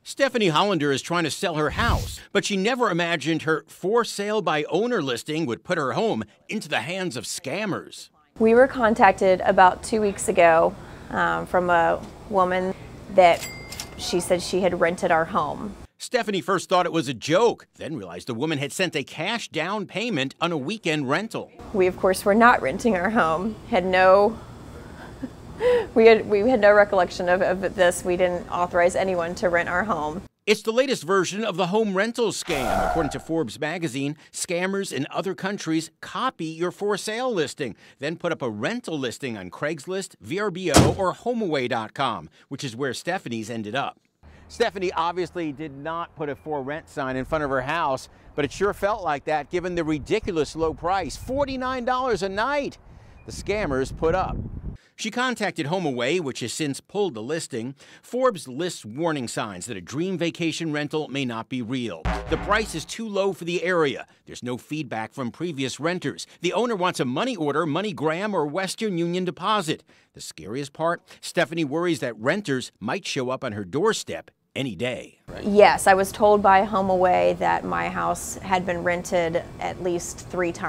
Stephanie Hollander is trying to sell her house, but she never imagined her for sale by owner listing would put her home into the hands of scammers. We were contacted about 2 weeks ago from a woman that she said she had rented our home. Stephanie first thought it was a joke, then realized the woman had sent a cash down payment on a weekend rental. We, of course, were not renting our home, we had no recollection of this. We didn't authorize anyone to rent our home. It's the latest version of the home rental scam. According to Forbes magazine, scammers in other countries copy your for sale listing, then put up a rental listing on Craigslist, VRBO, or HomeAway.com, which is where Stephanie's ended up. Stephanie obviously did not put a for rent sign in front of her house, but it sure felt like that given the ridiculous low price, $49 a night, the scammers put up. She contacted HomeAway, which has since pulled the listing. Forbes lists warning signs that a dream vacation rental may not be real. The price is too low for the area. There's no feedback from previous renters. The owner wants a money order, MoneyGram, or Western Union deposit. The scariest part, Stephanie worries that renters might show up on her doorstep any day. Yes, I was told by HomeAway that my house had been rented at least 3 times.